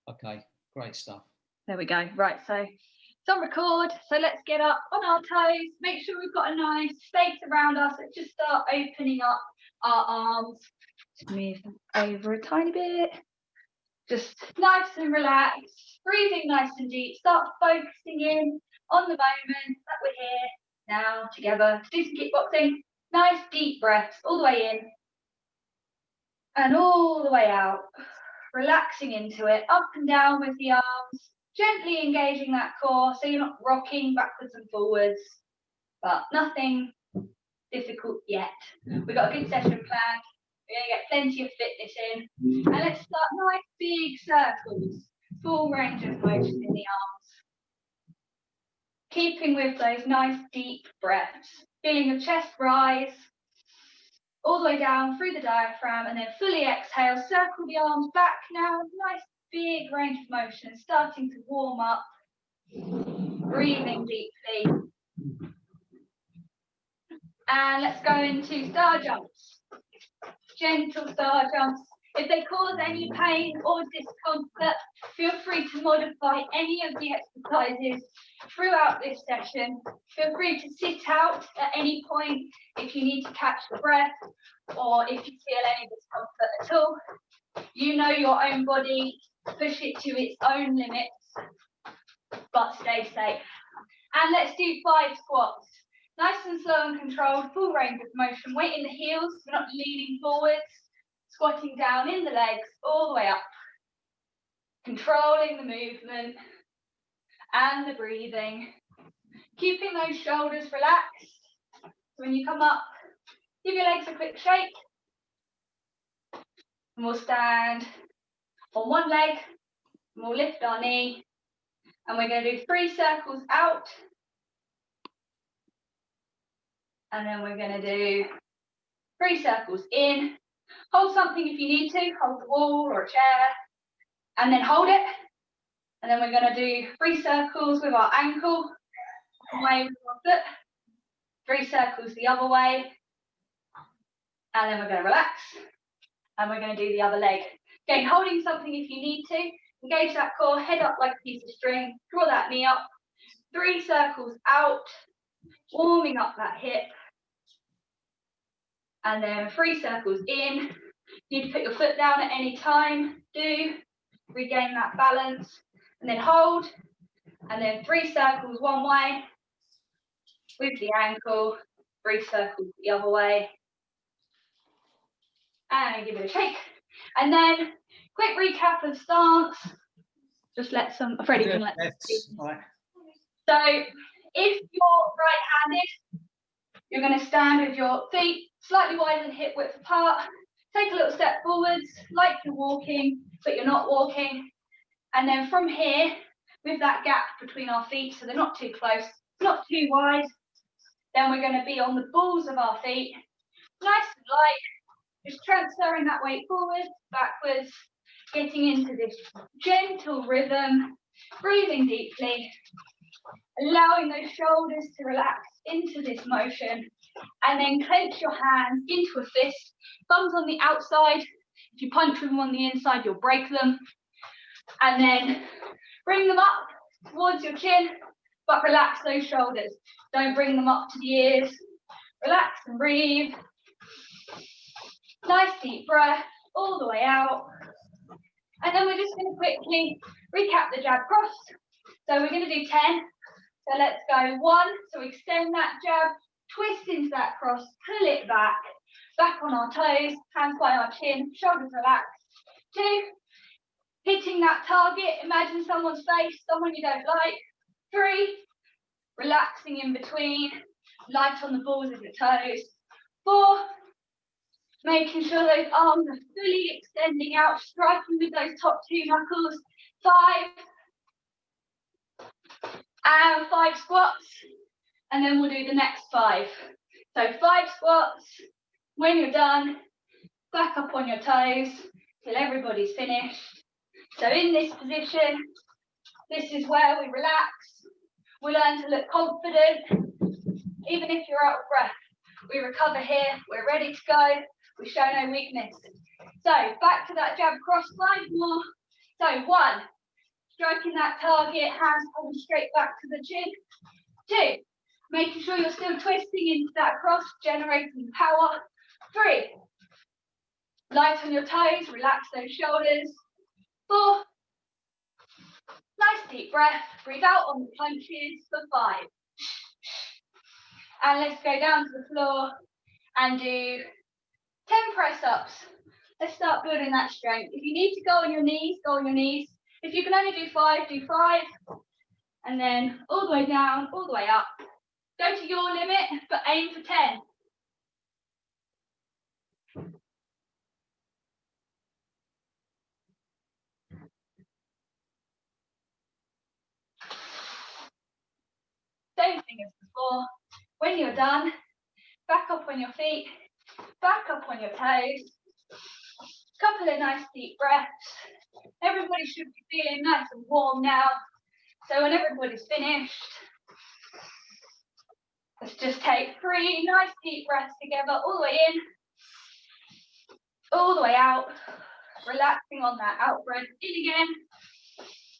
Okay, great stuff. There we go. Right, so it's on record. So let's get up on our toes. Make sure we've got a nice space around us. Let's just start opening up our arms. Just move them over a tiny bit. Just nice and relaxed. Breathing nice and deep. Start focusing in on the moment that we're here now together. Do some kickboxing. Nice deep breaths all the way in and all the way out. Relaxing into it, up and down with the arms, gently engaging that core so you're not rocking backwards and forwards, but nothing difficult yet. We've got a good session planned. We're going to get plenty of fitness in. And let's start nice big circles, full range of motion in the arms. Keeping with those nice deep breaths, feeling your chest rise all the way down through the diaphragm, and then fully exhale, circle the arms back now, nice big range of motion, starting to warm up, breathing deeply. And let's go into star jumps, gentle star jumps. If they cause any pain or discomfort, feel free to modify any of the exercises throughout this session. Feel free to sit out at any point if you need to catch the breath or if you feel any discomfort at all. You know your own body, push it to its own limits, but stay safe. And let's do 5 squats. Nice and slow and controlled, full range of motion. Weight in the heels, we're not leaning forwards. Squatting down in the legs, all the way up. Controlling the movement and the breathing. Keeping those shoulders relaxed. So when you come up, give your legs a quick shake. And we'll stand on one leg, and we'll lift our knee. And we're going to do 3 circles out. And then we're going to do 3 circles in. Hold something if you need to, hold the wall or a chair, and then hold it. And then we're going to do 3 circles with our ankle, away with our foot, 3 circles the other way, and then we're going to relax, and we're going to do the other leg. Again, holding something if you need to, engage that core, head up like a piece of string, draw that knee up, 3 circles out, warming up that hip, and then 3 circles in. You need to put your foot down at any time. Do regain that balance, and then hold, and then 3 circles one way with the ankle, 3 circles the other way, and give it a shake. And then quick recap of stance. Just let some, Freddie can let them see. Right. So if you're right-handed, you're going to stand with your feet slightly wider than hip width apart. Take a little step forwards, like you're walking, but you're not walking. And then from here, with that gap between our feet, so they're not too close, not too wide, then we're going to be on the balls of our feet, nice and light, just transferring that weight forwards, backwards, getting into this gentle rhythm, breathing deeply, allowing those shoulders to relax into this motion, and then clench your hands into a fist, thumbs on the outside. If you punch them on the inside, you'll break them. And then bring them up towards your chin, but relax those shoulders. Don't bring them up to the ears. Relax and breathe. Nice deep breath all the way out. And then we're just going to quickly recap the jab cross. So we're going to do 10. So let's go 1. So extend that jab, twist into that cross, pull it back on our toes, hands by our chin, shoulders relaxed. 2, hitting that target, imagine someone's face, someone you don't like. 3, relaxing in between, light on the balls of your toes. 4, making sure those arms are fully extending out, striking with those top 2 knuckles. 5, and 5 squats, and then we'll do the next 5. So 5 squats. When you're done, back up on your toes till everybody's finished. So in this position, this is where we relax. We learn to look confident, even if you're out of breath. We recover here, we're ready to go, we show no weakness. So back to that jab cross, 5 more. So 1, striking that target, hands pulling straight back to the chin. 2, making sure you're still twisting into that cross, generating power. 3, light on your toes, relax those shoulders. 4, nice deep breath, breathe out on the punches for 5. And let's go down to the floor and do 10 press-ups. Let's start building that strength. If you need to go on your knees, go on your knees. If you can only do 5, do 5. And then all the way down, all the way up. Go to your limit, but aim for 10. Same thing as before. When you're done, back up on your feet, back up on your toes. Couple of nice deep breaths. Everybody should be feeling nice and warm now. So when everybody's finished, let's just take 3 nice deep breaths together, all the way in, all the way out, relaxing on that out breath, in again,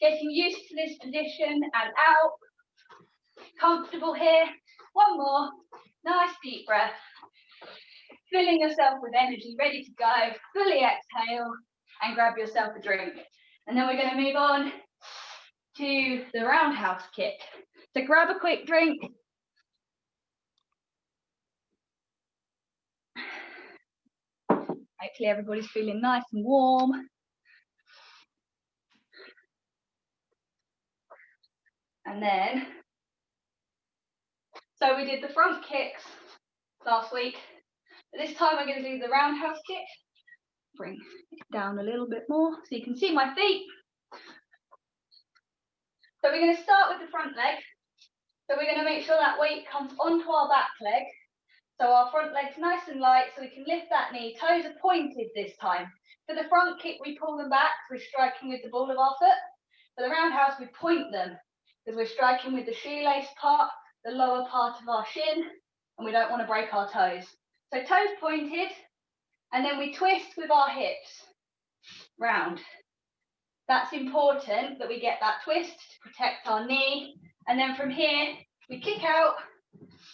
getting used to this position and out, comfortable here. One more, nice deep breath, filling yourself with energy, ready to go, fully exhale, and grab yourself a drink. And then we're going to move on to the roundhouse kick. So grab a quick drink. Hopefully everybody's feeling nice and warm. And then, so we did the front kicks last week. But this time we're going to do the roundhouse kick. Bring it down a little bit more so you can see my feet. So we're going to start with the front leg. So we're going to make sure that weight comes onto our back leg. So our front leg's nice and light so we can lift that knee. Toes are pointed this time. For the front kick, we pull them back. We're striking with the ball of our foot. For the roundhouse, we point them because we're striking with the shoelace part, the lower part of our shin, and we don't want to break our toes. So toes pointed, and then we twist with our hips round. That's important that we get that twist to protect our knee. And then from here, we kick out,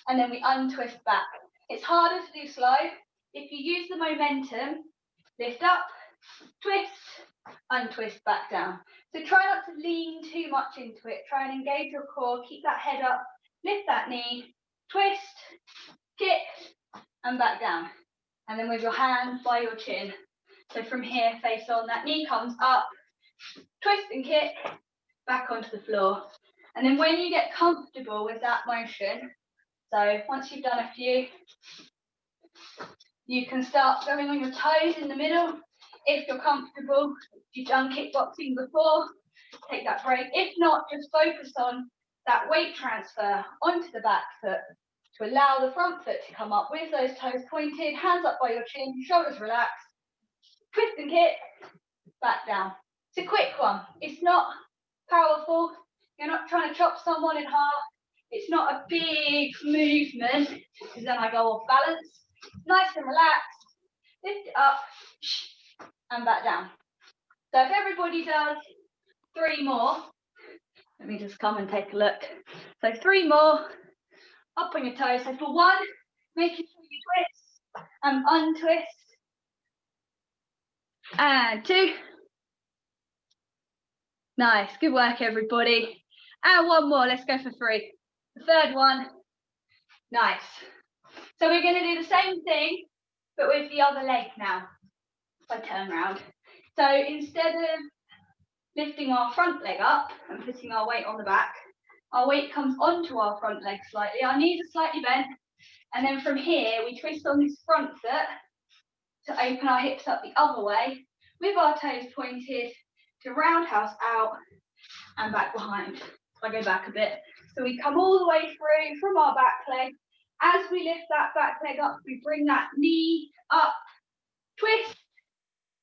and then we untwist back. It's harder to do slow. If you use the momentum, lift up, twist, untwist back down. So try not to lean too much into it. Try and engage your core, keep that head up, lift that knee, twist, kick, and back down. And then with your hands by your chin. So from here, face on, that knee comes up, twist and kick, back onto the floor. And then when you get comfortable with that motion, so once you've done a few, you can start going on your toes in the middle. If you're comfortable, if you've done kickboxing before, take that break. If not, just focus on that weight transfer onto the back foot to allow the front foot to come up with those toes pointed, hands up by your chin, shoulders relaxed, twist and kick, back down. It's a quick one. It's not powerful. You're not trying to chop someone in half. It's not a big movement because then I go off balance. Nice and relaxed. Lift it up and back down. So if everybody does 3 more, let me just come and take a look. So 3 more, up on your toes. So for 1, making sure you twist and untwist. And 2. Nice, good work everybody. And 1 more, let's go for 3. The 3rd one, nice. So we're going to do the same thing, but with the other leg now. If I turn around. So instead of lifting our front leg up and putting our weight on the back, our weight comes onto our front leg slightly. Our knees are slightly bent. And then from here, we twist on this front foot to open our hips up the other way with our toes pointed to roundhouse out and back behind. So I go back a bit. So we come all the way through from our back leg. As we lift that back leg up, we bring that knee up, twist,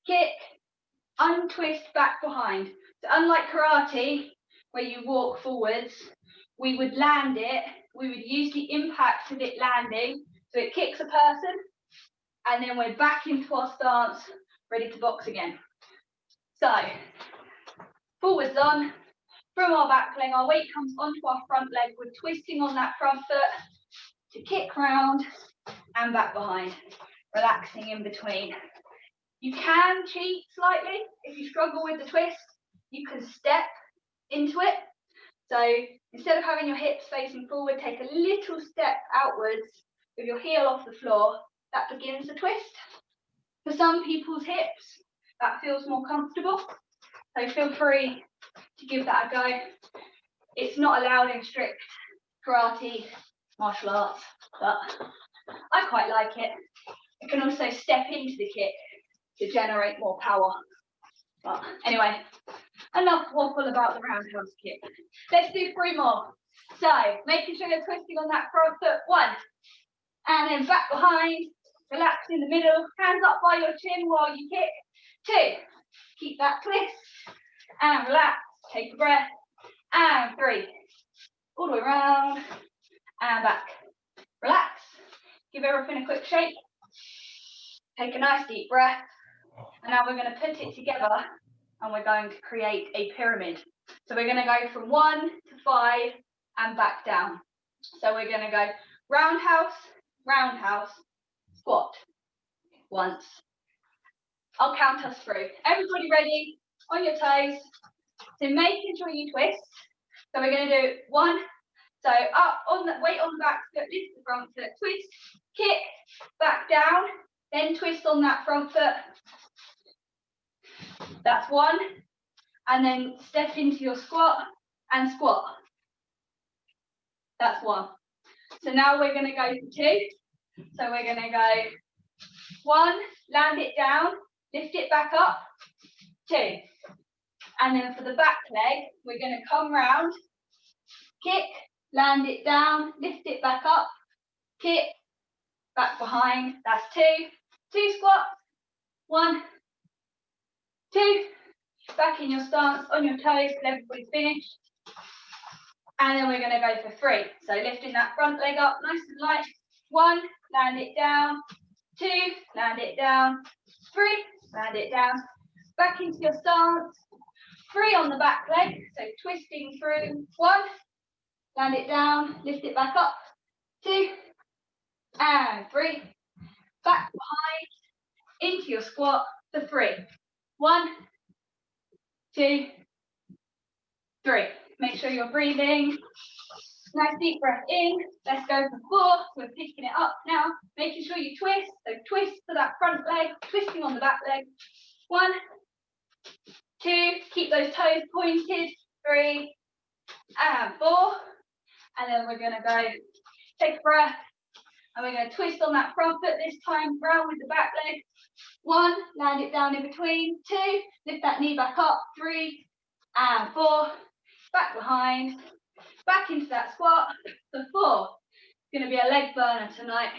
kick, untwist back behind. So unlike karate, where you walk forwards, we would land it, we would use the impact of it landing, so it kicks a person, and then we're back into our stance, ready to box again. So, forwards on, From our back leg, our weight comes onto our front leg. We're twisting on that front foot to kick round and back behind, relaxing in between. You can cheat slightly. If you struggle with the twist, you can step into it. So instead of having your hips facing forward, take a little step outwards with your heel off the floor. That begins the twist. For some people's hips, that feels more comfortable. So feel free to give that a go. It's not allowed in strict karate, martial arts, but I quite like it. You can also step into the kick to generate more power. But anyway, enough waffle about the roundhouse kick. Let's do 3 more. So making sure you're twisting on that front foot, 1, and then back behind, relax in the middle, hands up by your chin while you kick, 2, keep that twist, and relax, take a breath, and 3, all the way around, and back, relax, give everything a quick shake, take a nice deep breath, and now we're going to put it together, and we're going to create a pyramid. So we're going to go from 1 to 5, and back down. So we're going to go roundhouse, roundhouse, squat, once. I'll count us through. Everybody ready? On your toes. So making sure you twist. So we're going to do 1. So up on the weight on the back foot, lift the front foot, twist, kick, back down, then twist on that front foot. That's 1. And then step into your squat and squat. That's 1. So now we're going to go for 2. So we're going to go 1, land it down, lift it back up, 2. And then for the back leg, we're going to come round, kick, land it down, lift it back up, kick, back behind, that's 2. 2 squats, 1, 2, back in your stance, on your toes till everybody's finished. And then we're going to go for 3. So lifting that front leg up nice and light, 1, land it down, 2, land it down, 3, land it down, back into your stance, 3 on the back leg, so twisting through, 1, land it down, lift it back up, 2, and 3, back behind, into your squat for 3, 1, 2, 3. Make sure you're breathing. Nice deep breath in. Let's go for 4. We're picking it up now. Making sure you twist. So twist to that front leg, twisting on the back leg. 1, 2. Keep those toes pointed. 3, and 4. And then we're going to go take a breath. And we're going to twist on that front foot this time, round with the back leg. 1, land it down in between. 2, lift that knee back up. 3, and 4. Back behind, back into that squat for 4. It's going to be a leg burner tonight.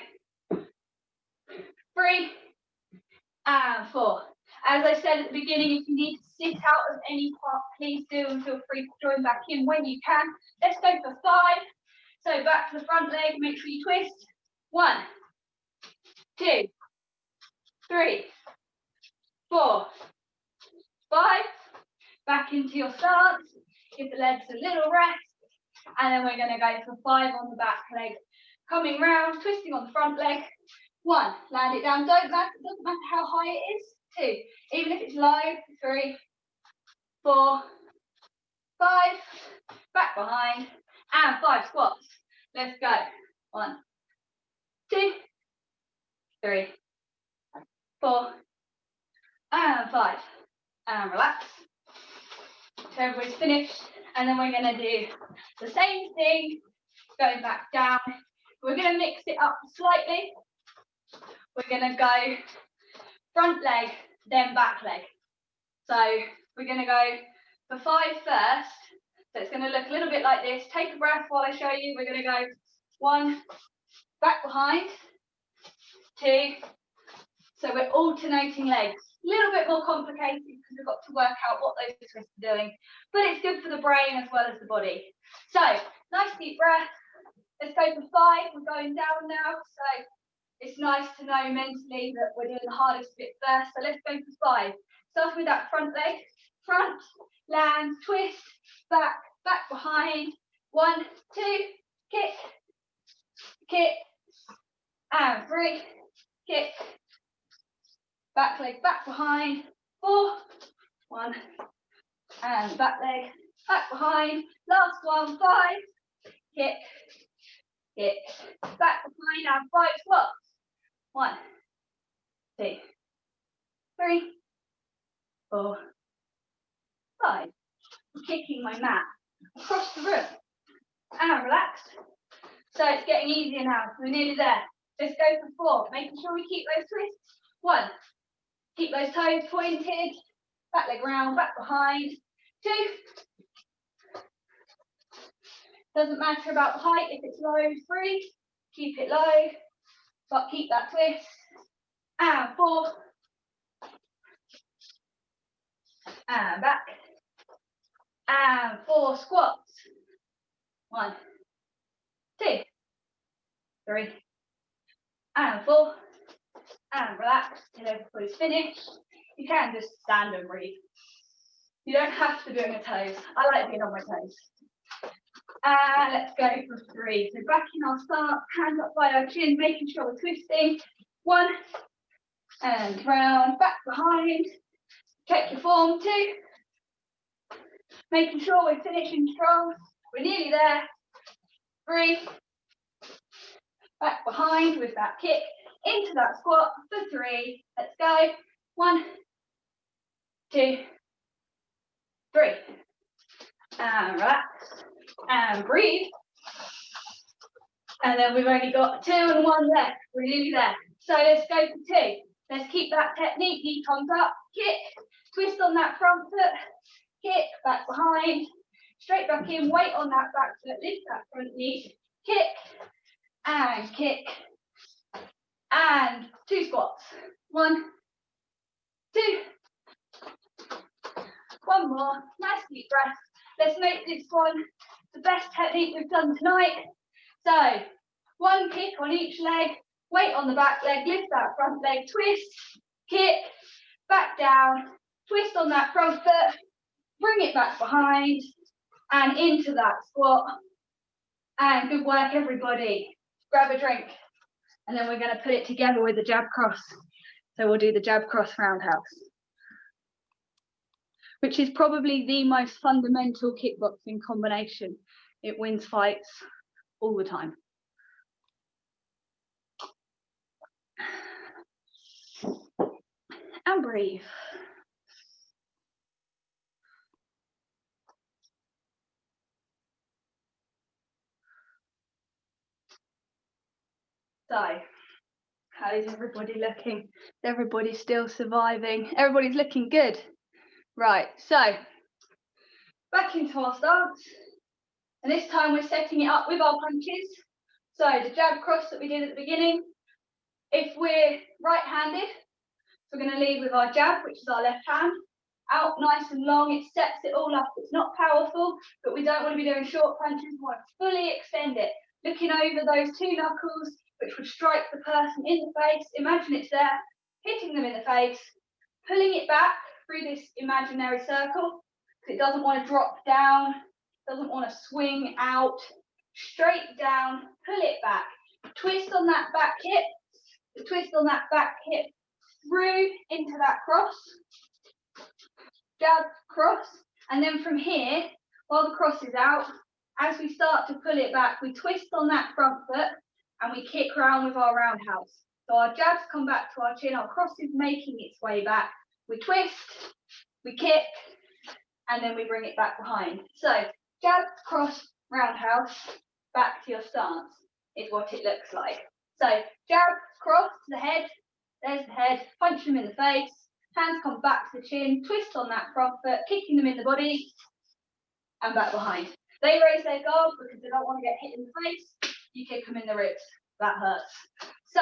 3, and 4. As I said at the beginning, if you need to sit out of any part, please do, and feel free to join back in when you can. Let's go for 5. So back to the front leg, make sure you twist. 1, 2, 3, 4, 5. Back into your stance. Give the legs a little rest, and then we're going to go for 5 on the back leg. Coming round, twisting on the front leg. 1, land it down. Doesn't matter how high it is. 2, even if it's low. 3, 4, 5. Back behind, and 5 squats. Let's go. 1, 2, 3, 4, and 5. And relax. So everybody's finished, and then we're going to do the same thing, going back down. We're going to mix it up slightly. We're going to go front leg, then back leg. So we're going to go for 5 first. So it's going to look a little bit like this. Take a breath while I show you. We're going to go 1, back behind, 2. So we're alternating legs. A little bit more complicated because we've got to work out what those twists are doing, but it's good for the brain as well as the body. So nice deep breath. Let's go for 5. We're going down now, so it's nice to know mentally that we're doing the hardest bit first. So let's go for 5. Start with that front leg, front, land, twist, back, back behind. 1, 2, kick, kick, and 3, kick, back leg back behind. 4, 1, and back leg back behind. Last one, 5, kick, kick, back behind, and 5 squats. 1, 2, 3, 4, 5. I'm kicking my mat across the room and relaxed. So it's getting easier now. We're nearly there. Let's go for 4. Making sure we keep those twists. 1. Keep those toes pointed. Back leg round, back behind. 2. Doesn't matter about the height if it's low. 3. Keep it low, but keep that twist. And 4. And back. And 4 squats. 1, 2, 3, and 4. And relax till everybody's finished. You can just stand and breathe. You don't have to be on your toes. I like being on my toes. And let's go for 3. So back in our stance, hands up by our chin, making sure we're twisting. 1, and round, back behind. Check your form. 2. Making sure we're finishing strong. We're nearly there. 3. Back behind with that kick. Into that squat for 3. Let's go. 1, 2, 3. And relax. And breathe. And then we've only got 2 and 1 left. We're nearly there. So let's go for 2. Let's keep that technique. Knee comes up. Kick. Twist on that front foot. Kick. Back behind. Straight back in. Weight on that back foot. Lift that front knee. Kick. And kick. And 2 squats. 1, 2. 1 more. Nice deep breath. Let's make this one the best technique we've done tonight. So 1 kick on each leg. Weight on the back leg. Lift that front leg. Twist. Kick. Back down. Twist on that front foot. Bring it back behind. And into that squat. And good work, everybody. Grab a drink. And then we're going to put it together with the jab cross. So we'll do the jab cross roundhouse, which is probably the most fundamental kickboxing combination. It wins fights all the time. And breathe. So, how is everybody looking? Is everybody still surviving? Everybody's looking good. Right, so back into our stance. And this time we're setting it up with our punches. So the jab cross that we did at the beginning. If we're right-handed, we're going to lead with our jab, which is our left hand. Out nice and long, it sets it all up. It's not powerful, but we don't want to be doing short punches. We want to fully extend it. Looking over those 2 knuckles, which would strike the person in the face. Imagine it's there, hitting them in the face, pulling it back through this imaginary circle, because it doesn't want to drop down, doesn't want to swing out, straight down, pull it back. Twist on that back hip, twist on that back hip through into that cross, jab, cross, and then from here, while the cross is out, as we start to pull it back, we twist on that front foot and we kick round with our roundhouse. So our jabs come back to our chin, our cross is making its way back. We twist, we kick, and then we bring it back behind. So jab, cross, roundhouse, back to your stance is what it looks like. So jab, cross to the head, there's the head, punch them in the face, hands come back to the chin, twist on that front foot, kicking them in the body, and back behind. They raise their guard because they don't want to get hit in the face. You kick them in the ribs. That hurts. So,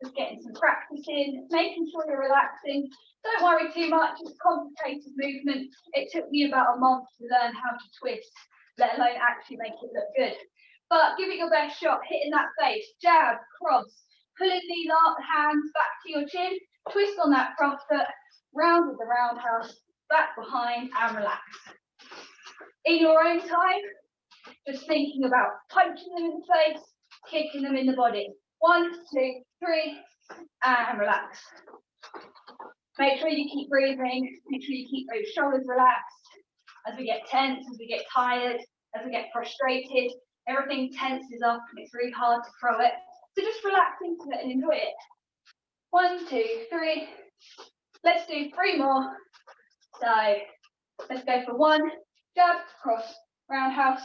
just getting some practice in, making sure you're relaxing. Don't worry too much. It's a complicated movement. It took me about a month to learn how to twist, let alone actually make it look good. But give it your best shot, hitting that face. Jab, cross, pulling these hands back to your chin, twist on that front foot, round with the roundhouse, back behind, and relax. in your own time, just thinking about punching them in the face, kicking them in the body. 1, 2, 3, and relax. Make sure you keep breathing, make sure you keep those shoulders relaxed. As we get tense, as we get tired, as we get frustrated, everything tenses up and it's really hard to throw it. So just relax into it and enjoy it. 1, 2, 3. Let's do 3 more. So let's go for 1, jab, cross, roundhouse.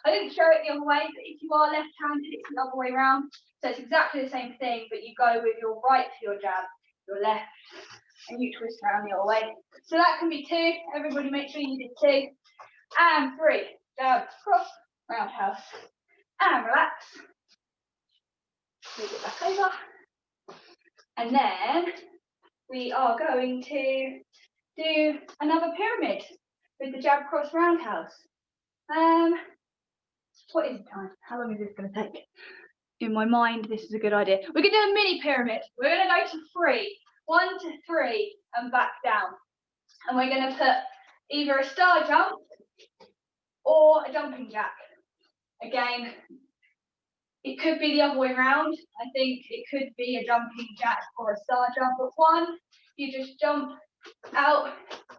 I didn't show it the other way, but if you are left-handed, it's the other way around. So it's exactly the same thing, but you go with your right for your jab, your left, and you twist around the other way. So that can be 2. Everybody make sure you did 2. And 3, jab, cross, roundhouse. And relax. Move it back over. And then we are going to do another pyramid with the jab, cross, roundhouse. What is the time? How long is this going to take? In my mind, this is a good idea. We're going to do a mini pyramid. We're going to go to 3. 1 to 3 and back down. And we're going to put either a star jump or a jumping jack. Again, it could be the other way around. I think it could be a jumping jack or a star jump. But 1, you just jump out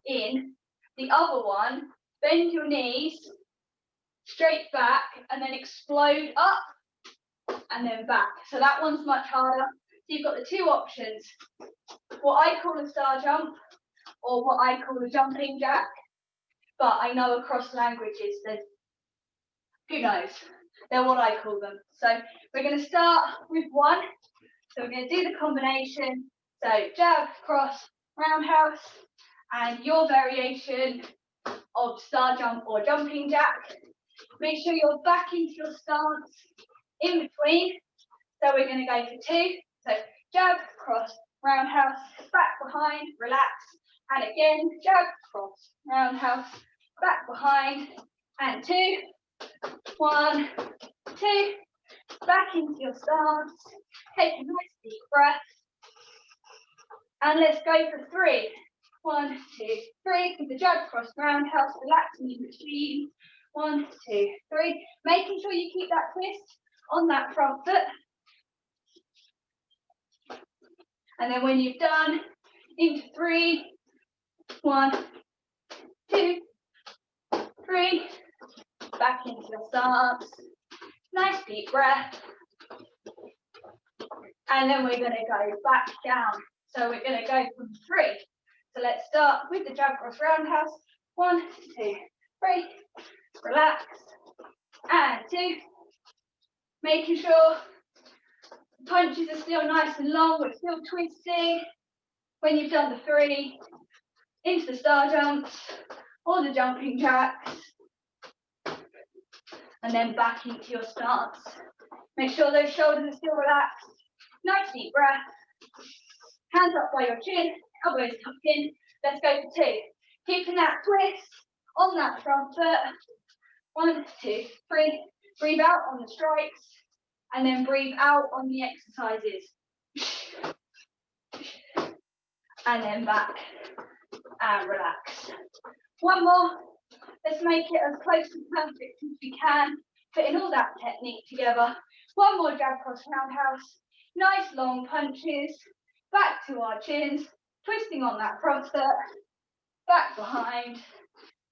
in. The other one, bend your knees straight back and then explode up and then back. So that one's much harder. So you've got the 2 options. What I call a star jump or what I call a jumping jack. But I know across languages there's, who knows, they're what I call them. So we're going to start with 1. So we're going to do the combination. So jab, cross, roundhouse, and your variation of star jump or jumping jack. Make sure you're back into your stance in between. So we're going to go for 2. So jab, cross, roundhouse, back behind, relax. And again, jab, cross, roundhouse, back behind, and 2. 1, 2. Back into your stance. Take a nice deep breath. And let's go for 3. 1, 2, 3. With the jab, cross, roundhouse, relaxing in between. 1, 2, 3. Making sure you keep that twist on that front foot. And then when you've done, into 3. 1, 2, 3. Back into your stance. Nice deep breath. And then we're going to go back down. So we're going to go from 3. So let's start with the jab, cross, roundhouse. 1, 2, 3. Relax. And 2. Making sure the punches are still nice and long. We're still twisting. When you've done the 3, into the star jumps or the jumping jacks. And then back into your stance. Make sure those shoulders are still relaxed. Nice deep breath. Hands up by your chin, elbows tucked in. Let's go for 2. Keeping that twist on that front foot. 1, 2, 3. Breathe out on the strikes. And then breathe out on the exercises. And then back. And relax. 1 more. Let's make it as close to perfect as we can. Putting all that technique together. 1 more jab, cross, roundhouse. Nice long punches. Back to our chins. Twisting on that front foot. Back behind.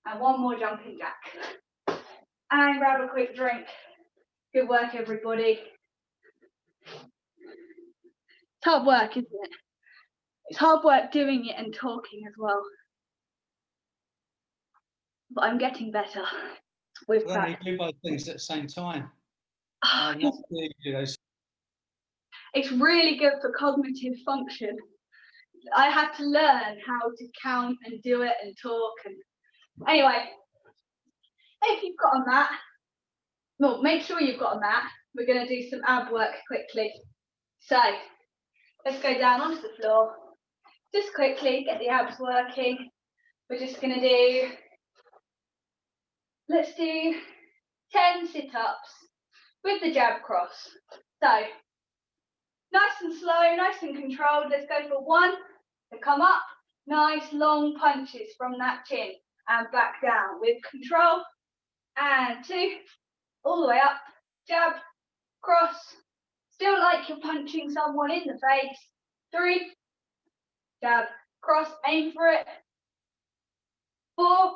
And 1 more jumping jack. And grab a quick drink. Good work, everybody. It's hard work, isn't it? It's hard work doing it and talking as well. But I'm getting better with practice. You do both things at the same time. It's really good for cognitive function. I had to learn how to count and do it and talk. And anyway, if you've got a mat, well, make sure you've got a mat. We're going to do some ab work quickly. So let's go down onto the floor. Just quickly get the abs working. We're just going to do, let's do 10 sit-ups with the jab cross. So nice and slow, nice and controlled. Let's go for 1 to come up. Nice long punches from that chin and back down with control. and 2, all the way up, jab, cross, still like you're punching someone in the face, 3, jab, cross, aim for it, 4,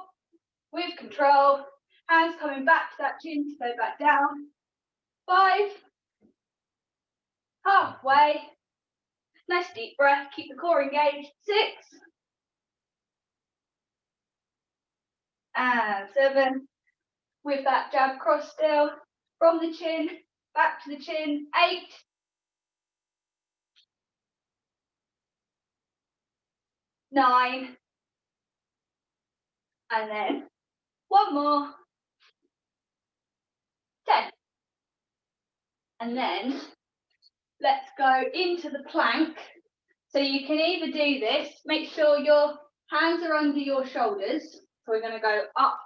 with control, hands coming back to that chin to go back down, 5, halfway, nice deep breath, keep the core engaged, 6, and 7, with that jab cross still, from the chin, back to the chin, 8, 9, and then one more, 10. And then let's go into the plank. So you can either do this, make sure your hands are under your shoulders. So we're going to go up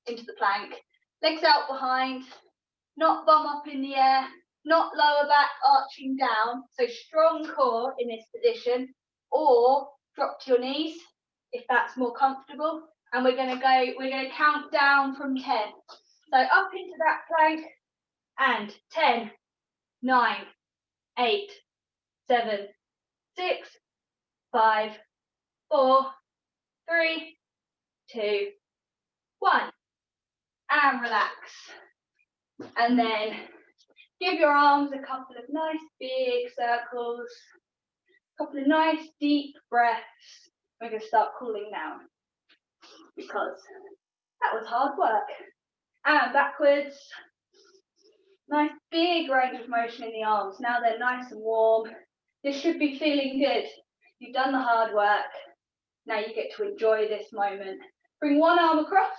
into the plank, legs out behind, not bum up in the air, not lower back arching down. So strong core in this position, or drop to your knees if that's more comfortable. And we're going to count down from 10. So up into that plank, and 10, 9, 8, 7, 6, 5, 4, 3, 2, 1. And relax. And then give your arms a couple of nice big circles, a couple of nice deep breaths. We're going to start cooling down because that was hard work. And backwards. Nice big range of motion in the arms. Now they're nice and warm. This should be feeling good. You've done the hard work. Now you get to enjoy this moment. Bring one arm across.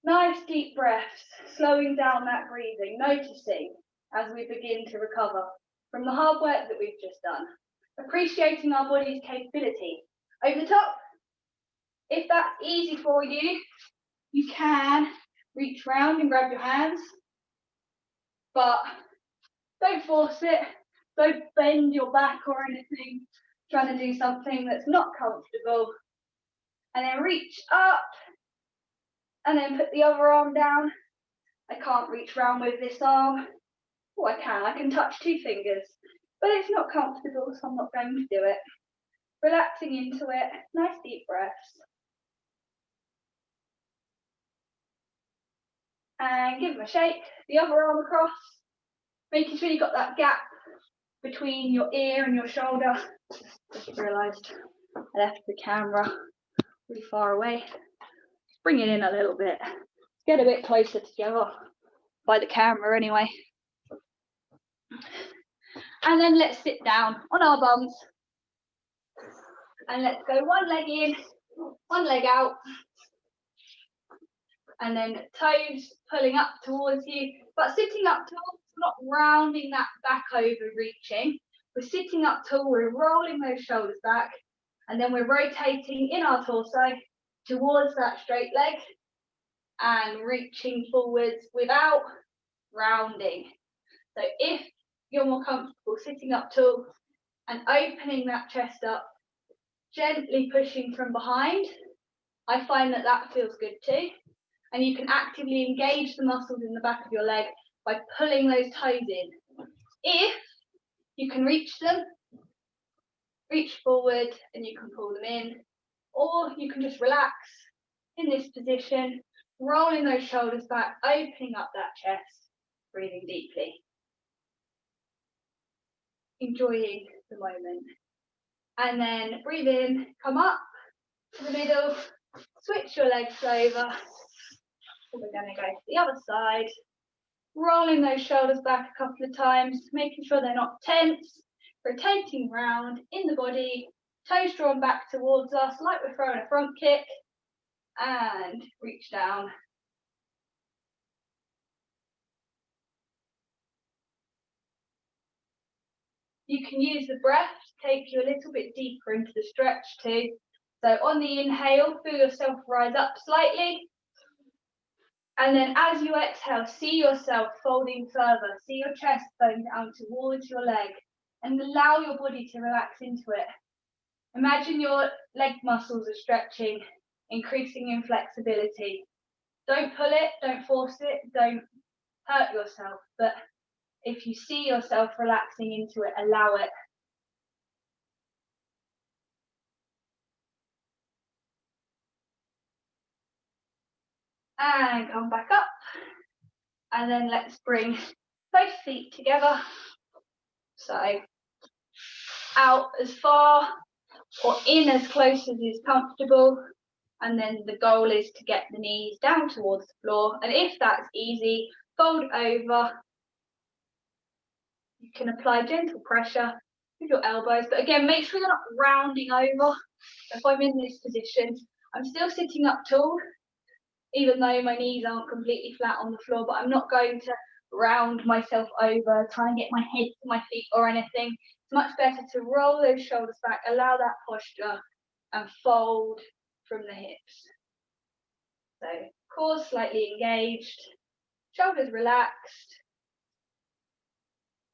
Nice deep breaths, slowing down that breathing, noticing as we begin to recover from the hard work that we've just done. Appreciating our body's capability. Over the top. If that's easy for you, you can reach round and grab your hands. But don't force it, don't bend your back or anything, trying to do something that's not comfortable. And then reach up, and then put the other arm down. I can't reach round with this arm. Oh, I can touch 2 fingers, but it's not comfortable, so I'm not going to do it. Relaxing into it, nice deep breaths. And give them a shake, the other arm across, making sure you've got that gap between your ear and your shoulder. Just realised I left the camera really far away. Let's bring it in a little bit. Get a bit closer together by the camera anyway. And then let's sit down on our bums. And let's go one leg in, one leg out. And then toes pulling up towards you, but sitting up tall, not rounding that back over, reaching. We're sitting up tall, we're rolling those shoulders back, and then we're rotating in our torso towards that straight leg and reaching forwards without rounding. So if you're more comfortable sitting up tall and opening that chest up, gently pushing from behind, I find that that feels good too. And you can actively engage the muscles in the back of your leg by pulling those toes in. If you can reach them, reach forward and you can pull them in, or you can just relax in this position, rolling those shoulders back, opening up that chest, breathing deeply. Enjoying the moment. And then breathe in, come up to the middle, switch your legs over. So we're going to go to the other side, rolling those shoulders back a couple of times, making sure they're not tense, rotating round in the body, toes drawn back towards us like we're throwing a front kick, and reach down. You can use the breath to take you a little bit deeper into the stretch too. So on the inhale, feel yourself rise up slightly. And then as you exhale, see yourself folding further. See your chest going down towards your leg and allow your body to relax into it. Imagine your leg muscles are stretching, increasing in flexibility. Don't pull it, don't force it, don't hurt yourself. But if you see yourself relaxing into it, allow it. And come back up. And then let's bring both feet together. So out as far or in as close as is comfortable. And then the goal is to get the knees down towards the floor. And if that's easy, fold over. You can apply gentle pressure with your elbows. But again, make sure you're not rounding over. If I'm in this position, I'm still sitting up tall, even though my knees aren't completely flat on the floor, but I'm not going to round myself over, try and get my head to my feet or anything. It's much better to roll those shoulders back, allow that posture, and fold from the hips. So core slightly engaged, shoulders relaxed.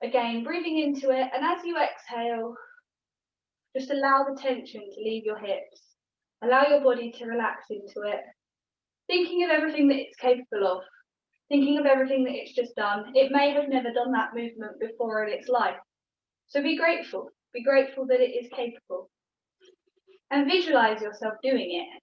Again, breathing into it, and as you exhale, just allow the tension to leave your hips. Allow your body to relax into it. Thinking of everything that it's capable of. Thinking of everything that it's just done. It may have never done that movement before in its life. So be grateful. Be grateful that it is capable. And visualize yourself doing it.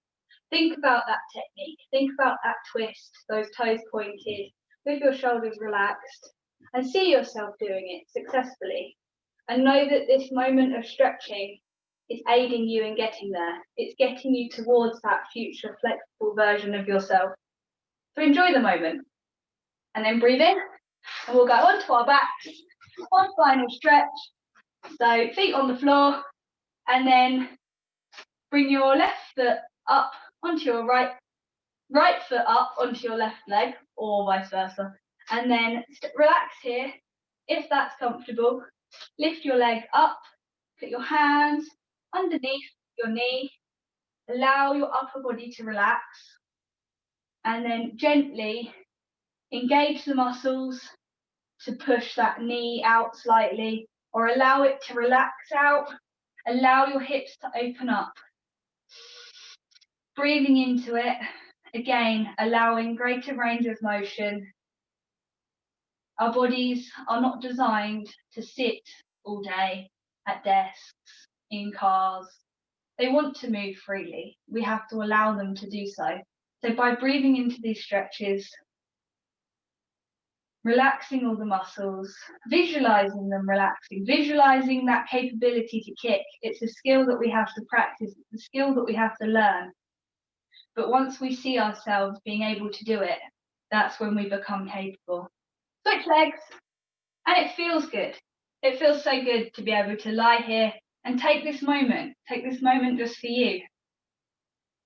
Think about that technique. Think about that twist, those toes pointed, with your shoulders relaxed, and see yourself doing it successfully. And know that this moment of stretching is aiding you in getting there. It's getting you towards that future flexible version of yourself. So enjoy the moment. And then breathe in, and we'll go onto our backs. One final stretch. So feet on the floor, and then bring your left foot up onto your right foot up onto your left leg, or vice versa. And then relax here, if that's comfortable. Lift your leg up, put your hands underneath your knee, allow your upper body to relax, and then gently engage the muscles to push that knee out slightly, or allow it to relax out. Allow your hips to open up. Breathing into it, again, allowing greater range of motion. Our bodies are not designed to sit all day at desks, in cars. They want to move freely. We have to allow them to do so. So by breathing into these stretches, relaxing all the muscles, visualizing them relaxing, visualizing that capability to kick. It's a skill that we have to practice. It's a skill that we have to learn. But once we see ourselves being able to do it, that's when we become capable. Switch legs, and it feels good. It feels so good to be able to lie here and take this moment just for you.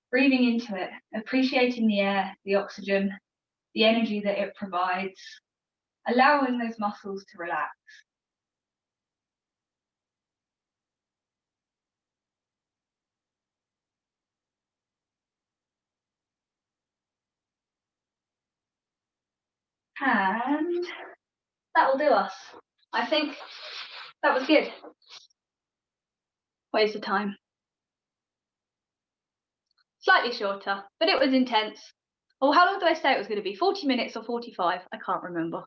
Breathing into it, appreciating the air, the oxygen, the energy that it provides, allowing those muscles to relax. And that will do us. I think that was good. Where's the time? Slightly shorter, but it was intense. Oh, how long did I say it was going to be? 40 minutes or 45? I can't remember.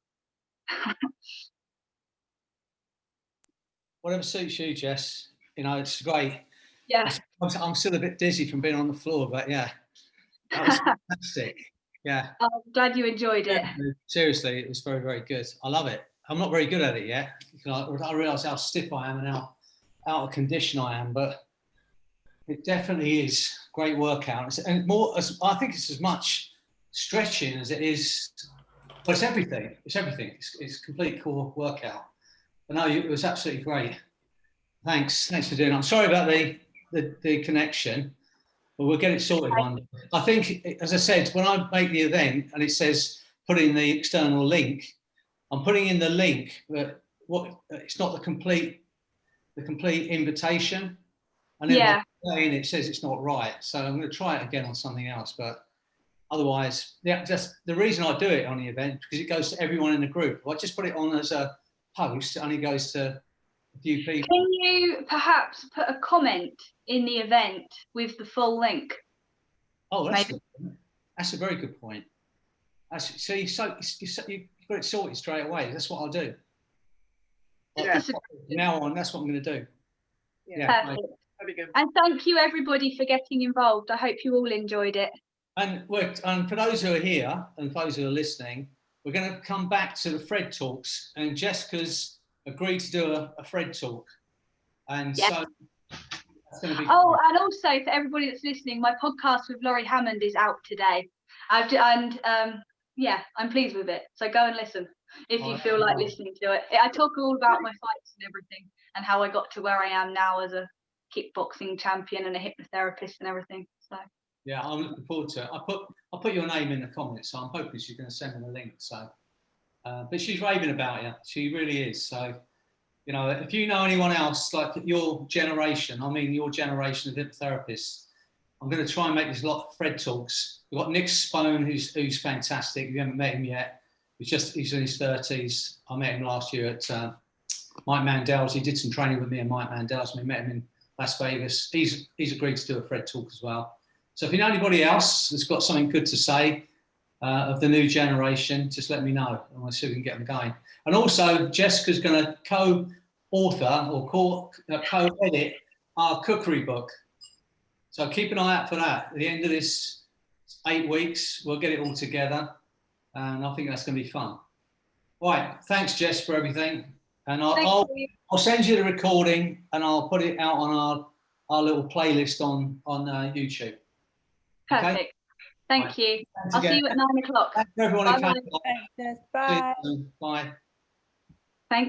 Whatever suits you, Jess. You know, it's great. Yeah. I'm still a bit dizzy from being on the floor, but yeah, that was fantastic. Yeah. I'm glad you enjoyed it. Seriously, it was very, very good. I love it. I'm not very good at it yet. I realise how stiff I am and how out of condition I am, but it definitely is a great workout. And more, I think it's as much stretching as it is. Well, it's everything. It's everything. It's complete core workout. But no, it was absolutely great. Thanks for doing it. I'm sorry about the connection, but we'll get it sorted one day. I think, as I said, when I make the event and it says put in the external link, I'm putting in the link, but it's not the complete invitation. And then it says it's not right. So I'm going to try it again on something else. But otherwise, yeah, just the reason I do it on the event, because it goes to everyone in the group. If I just put it on as a post, it only goes to a few people. Can you perhaps put a comment in the event with the full link? Oh, that's a very good point. So you've got it sorted straight away. That's what I'll do. Yeah. From now on, that's what I'm going to do. Yeah. Perfect. That'd be good. And thank you everybody for getting involved. I hope you all enjoyed it. And for those who are here and those who are listening, we're going to come back to the Fred talks, and Jessica's agreed to do a Fred talk, and Yes. so that's going to be. Oh, and also for everybody that's listening, my podcast with Laurie Hammond is out today. Yeah, I'm pleased with it. So go and listen if you feel like listening to it. I talk all about my fights and everything, and how I got to where I am now as a kickboxing champion and a hypnotherapist and everything. So. Yeah, I'm looking forward to it. I'll put your name in the comments, so I'm hoping she's going to send me the link. So, but she's raving about you. She really is. So, you know, if you know anyone else like your generation, your generation of hypnotherapists, I'm going to try and make this a lot of Fred talks. We've got Nick Spone, who's fantastic. If you haven't met him yet, he's in his 30s. I met him last year at Mike Mandel's. He did some training with me and Mike Mandel's. We met him in Las Vegas. He's agreed to do a Fred talk as well. So if you know anybody else that's got something good to say of the new generation, just let me know, and we'll see if we can get them going. And also, Jessica's going to co-author or co-edit our cookery book. So keep an eye out for that. At the end of this 8 weeks, we'll get it all together, and I think that's going to be fun. All right, thanks, Jess, for everything. And I'll send you the recording, and I'll put it out on our little playlist on YouTube. Perfect. Okay? Thank you. Thanks I'll again. see you at 9 o'clock. Thanks for everyone who came. Thanks, Jess. Bye. Bye.